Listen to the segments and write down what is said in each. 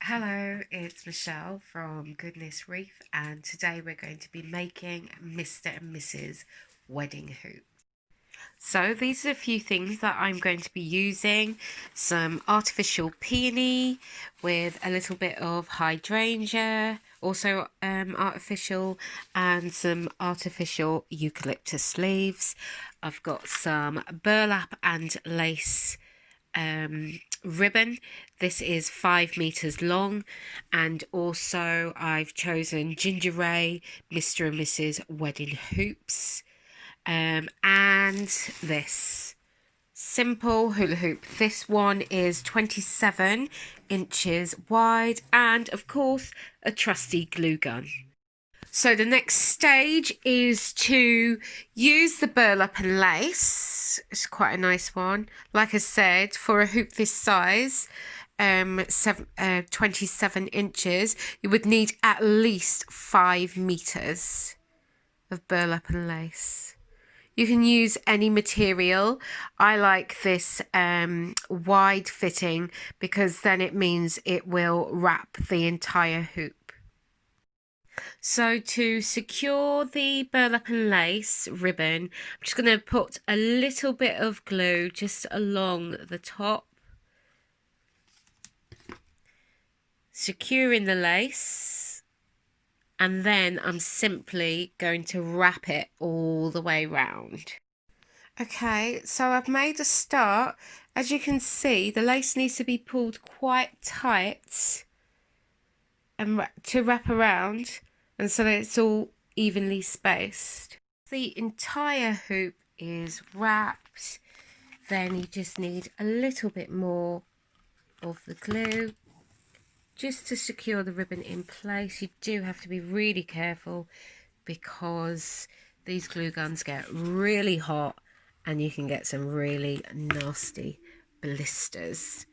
Hello, it's Michelle from Goodness Reef, and today we're going to be making Mr. and Mrs. wedding hoop. So these are a few things that I'm going to be using. Some artificial peony with a little bit of hydrangea, also artificial, and some artificial eucalyptus leaves. I've got some burlap and lace ribbon. This is 5 meters long, and also I've chosen Ginger Ray Mr. and Mrs. wedding hoops, and this simple hula hoop. This one is 27 inches wide, and of course a trusty glue gun. So the next stage is to use the burlap and lace. It's quite a nice one. Like I said, for a hoop this size, 27 inches, you would need at least 5 meters of burlap and lace. You can use any material. I like this wide fitting because then it means it will wrap the entire hoop. So to secure the burlap and lace ribbon, I'm just going to put a little bit of glue just along the top, securing the lace, and then I'm simply going to wrap it all the way round. Okay, so I've made a start. As you can see, the lace needs to be pulled quite tight and to wrap around, and so that it's all evenly spaced. The entire hoop is wrapped. Then you just need a little bit more of the glue just to secure the ribbon in place. You do have to be really careful because these glue guns get really hot and you can get some really nasty blisters.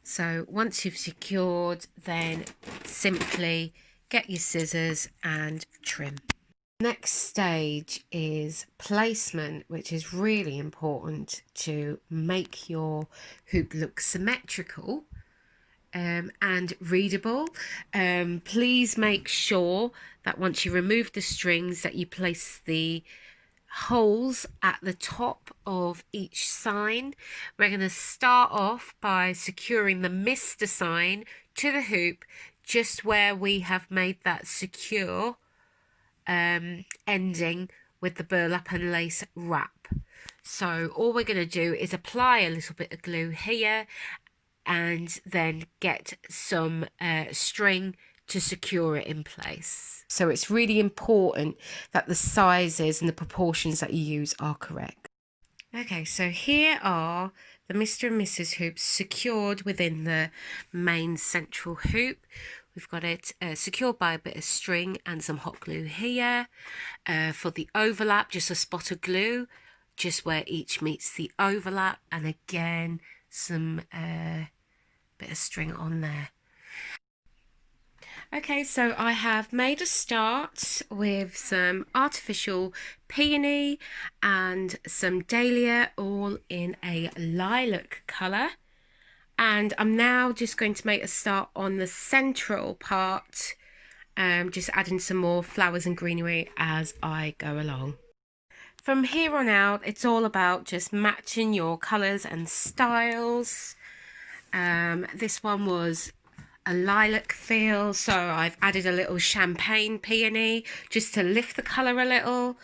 So once you've secured, then simply get your scissors and trim. Next stage is placement, which is really important to make your hoop look symmetrical and readable. Please make sure that once you remove the strings that you place the holes at the top of each sign. We're going to start off by securing the Mr. sign to the hoop just where we have made that secure ending with the burlap and lace wrap. So all we're going to do is apply a little bit of glue here and then get some string to secure it in place. So it's really important that the sizes and the proportions that you use are correct. Okay, so here are the Mr. and Mrs. hoops secured within the main central hoop. We've got it secured by a bit of string and some hot glue here. For the overlap, just a spot of glue, just where each meets the overlap, and again some bit of string on there. Okay, so I have made a start with some artificial peony and some dahlia, all in a lilac colour. And I'm now just going to make a start on the central part, just adding some more flowers and greenery as I go along. From here on out, it's all about just matching your colours and styles. This one was a lilac feel, so I've added a little champagne peony just to lift the colour a little.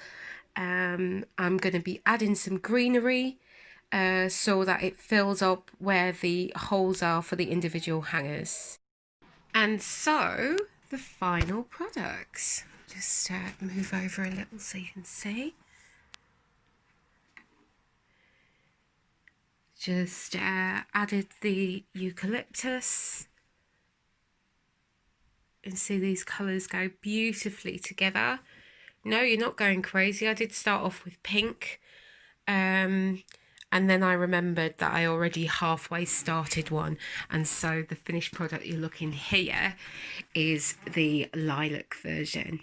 I'm going to be adding some greenery so that it fills up where the holes are for the individual hangers. And so the final products. Just move over a little so you can see. Just added the eucalyptus. And see these colours go beautifully together. No, you're not going crazy. I did start off with pink. And then I remembered that I already halfway started one. And so the finished product you're looking here is the lilac version.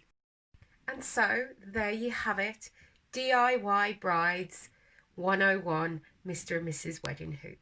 And so there you have it. DIY Brides 101 Mr. and Mrs. Wedding Hoop.